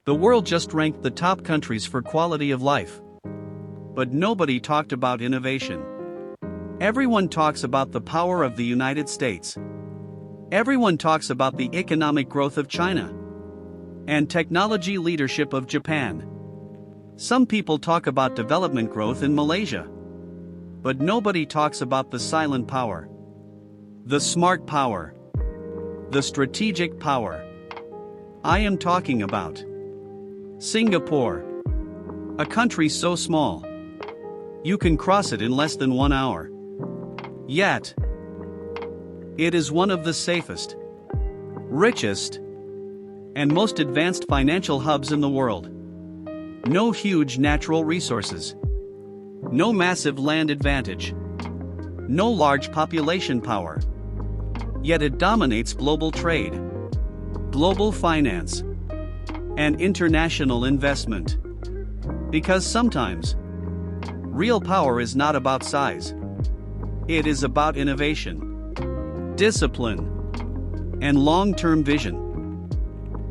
The world just ranked the top countries for quality of life. But nobody talked about innovation. Everyone talks about the power of the United States. Everyone talks about the economic growth of China and technology leadership of Japan. Some people talk about development growth in Malaysia. But nobody talks about the silent power, the smart power, the strategic power. I am talking about Singapore, a country so small you can cross it in less than 1 hour. Yet, it is one of the safest, richest, and most advanced financial hubs in the world. No huge natural resources. No massive land advantage. No large population power. Yet it dominates global trade, global finance, and international investment. Because sometimes, real power is not about size. It is about innovation, discipline, and long-term vision.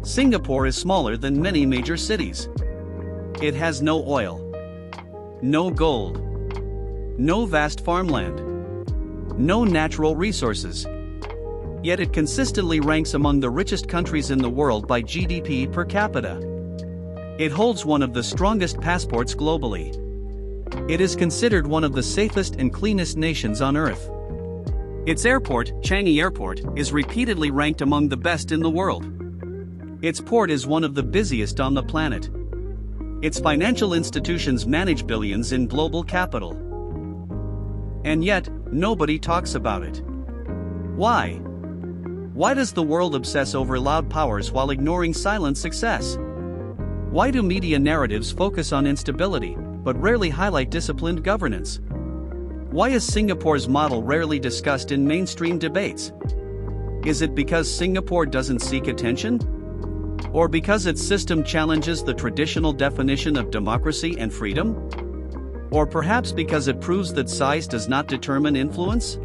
Singapore is smaller than many major cities. It has no oil, no gold, no vast farmland, no natural resources. Yet it consistently ranks among the richest countries in the world by GDP per capita. It holds one of the strongest passports globally. It is considered one of the safest and cleanest nations on Earth. Its airport, Changi Airport, is repeatedly ranked among the best in the world. Its port is one of the busiest on the planet. Its financial institutions manage billions in global capital. And yet, nobody talks about it. Why? Why does the world obsess over loud powers while ignoring silent success? Why do media narratives focus on instability, but rarely highlight disciplined governance? Why is Singapore's model rarely discussed in mainstream debates? Is it because Singapore doesn't seek attention? Or because its system challenges the traditional definition of democracy and freedom? Or perhaps because it proves that size does not determine influence?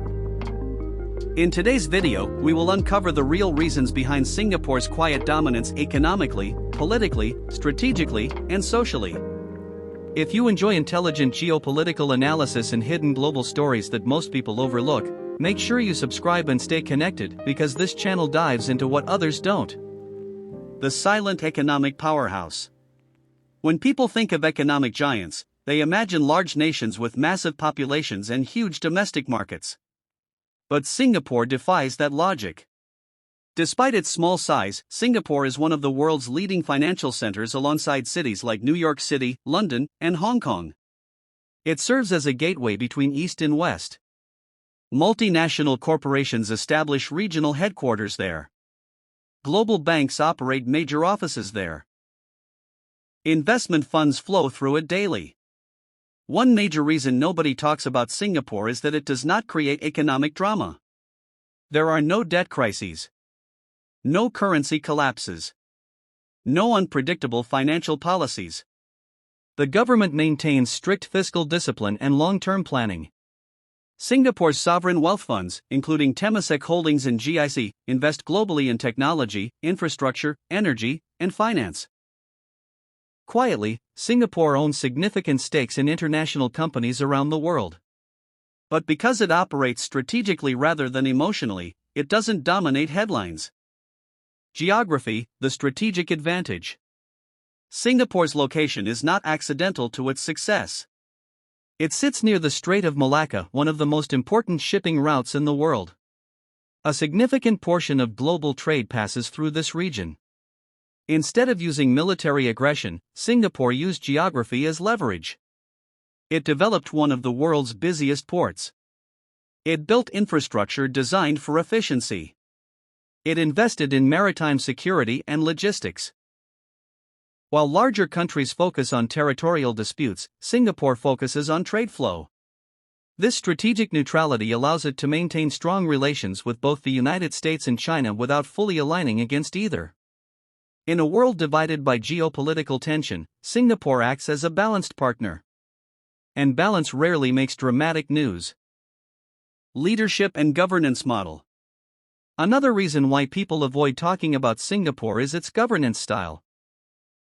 In today's video, we will uncover the real reasons behind Singapore's quiet dominance economically, politically, strategically, and socially. If you enjoy intelligent geopolitical analysis and hidden global stories that most people overlook, make sure you subscribe and stay connected because this channel dives into what others don't. The silent economic powerhouse. When people think of economic giants, they imagine large nations with massive populations and huge domestic markets. But Singapore defies that logic. Despite its small size, Singapore is one of the world's leading financial centers alongside cities like New York City, London, and Hong Kong. It serves as a gateway between East and West. Multinational corporations establish regional headquarters there. Global banks operate major offices there. Investment funds flow through it daily. One major reason nobody talks about Singapore is that it does not create economic drama. There are no debt crises, no currency collapses, no unpredictable financial policies. The government maintains strict fiscal discipline and long-term planning. Singapore's sovereign wealth funds, including Temasek Holdings and GIC, invest globally in technology, infrastructure, energy, and finance. Quietly, Singapore owns significant stakes in international companies around the world. But because it operates strategically rather than emotionally, it doesn't dominate headlines. Geography, the strategic advantage. Singapore's location is not accidental to its success. It sits near the Strait of Malacca, one of the most important shipping routes in the world. A significant portion of global trade passes through this region. Instead of using military aggression, Singapore used geography as leverage. It developed one of the world's busiest ports. It built infrastructure designed for efficiency. It invested in maritime security and logistics. While larger countries focus on territorial disputes, Singapore focuses on trade flow. This strategic neutrality allows it to maintain strong relations with both the United States and China without fully aligning against either. In a world divided by geopolitical tension, Singapore acts as a balanced partner. And balance rarely makes dramatic news. Leadership and governance model. Another reason why people avoid talking about Singapore is its governance style.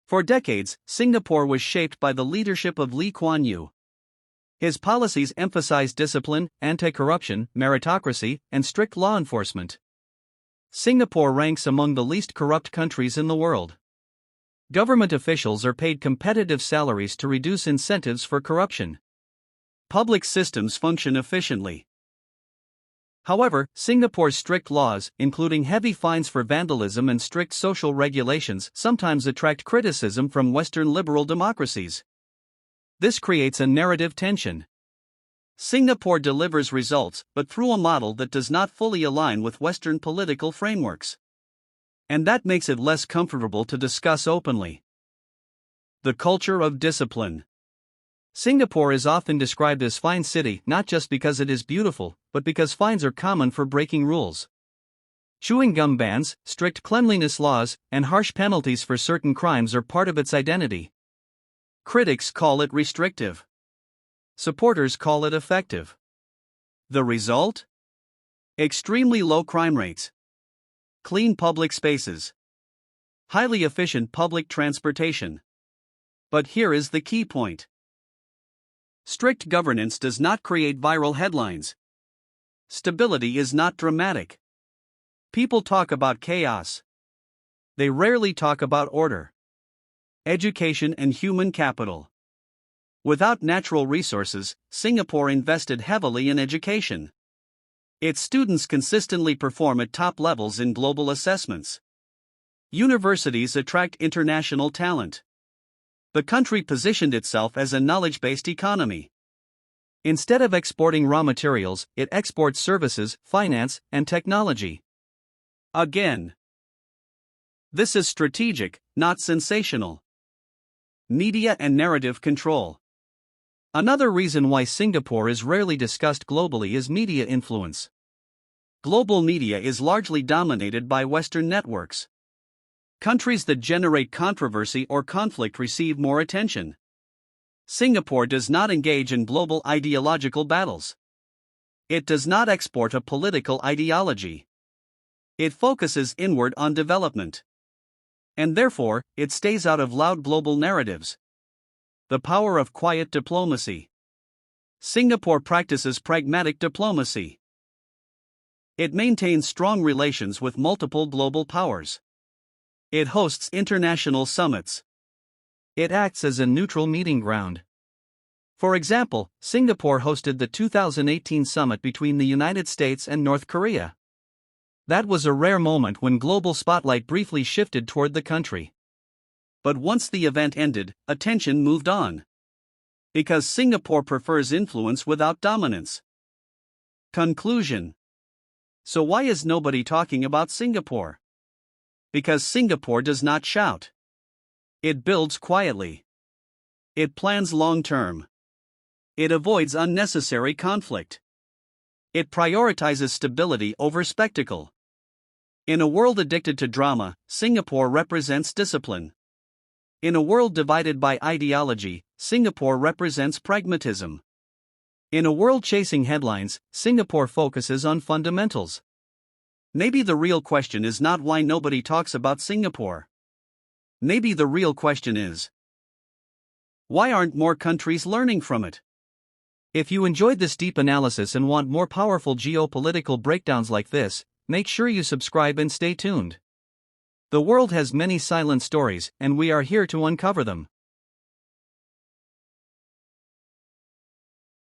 For decades, Singapore was shaped by the leadership of Lee Kuan Yew. His policies emphasized discipline, anti-corruption, meritocracy, and strict law enforcement. Singapore ranks among the least corrupt countries in the world. Government officials are paid competitive salaries to reduce incentives for corruption. Public systems function efficiently. However, Singapore's strict laws, including heavy fines for vandalism and strict social regulations, sometimes attract criticism from Western liberal democracies. This creates a narrative tension. Singapore delivers results, but through a model that does not fully align with Western political frameworks. And that makes it less comfortable to discuss openly. The culture of discipline. Singapore is often described as fine city not just because it is beautiful, but because fines are common for breaking rules. Chewing gum bans, strict cleanliness laws, and harsh penalties for certain crimes are part of its identity. Critics call it restrictive. Supporters call it effective. The result? Extremely low crime rates. Clean public spaces. Highly efficient public transportation. But here is the key point. Strict governance does not create viral headlines. Stability is not dramatic. People talk about chaos. They rarely talk about order, education, and human capital. Without natural resources, Singapore invested heavily in education. Its students consistently perform at top levels in global assessments. Universities attract international talent. The country positioned itself as a knowledge-based economy. Instead of exporting raw materials, it exports services, finance, and technology. Again, this is strategic, not sensational. Media and narrative control. Another reason why Singapore is rarely discussed globally is media influence. Global media is largely dominated by Western networks. Countries that generate controversy or conflict receive more attention. Singapore does not engage in global ideological battles. It does not export a political ideology. It focuses inward on development. And therefore, it stays out of loud global narratives. The power of quiet diplomacy. Singapore practices pragmatic diplomacy. It maintains strong relations with multiple global powers. It hosts international summits. It acts as a neutral meeting ground. For example, Singapore hosted the 2018 summit between the United States and North Korea. That was a rare moment when global spotlight briefly shifted toward the country. But once the event ended, attention moved on. Because Singapore prefers influence without dominance. Conclusion. So why is nobody talking about Singapore? Because Singapore does not shout. It builds quietly. It plans long-term. It avoids unnecessary conflict. It prioritizes stability over spectacle. In a world addicted to drama, Singapore represents discipline. In a world divided by ideology, Singapore represents pragmatism. In a world chasing headlines, Singapore focuses on fundamentals. Maybe the real question is not why nobody talks about Singapore. Maybe the real question is, why aren't more countries learning from it? If you enjoyed this deep analysis and want more powerful geopolitical breakdowns like this, make sure you subscribe and stay tuned. The world has many silent stories, and we are here to uncover them.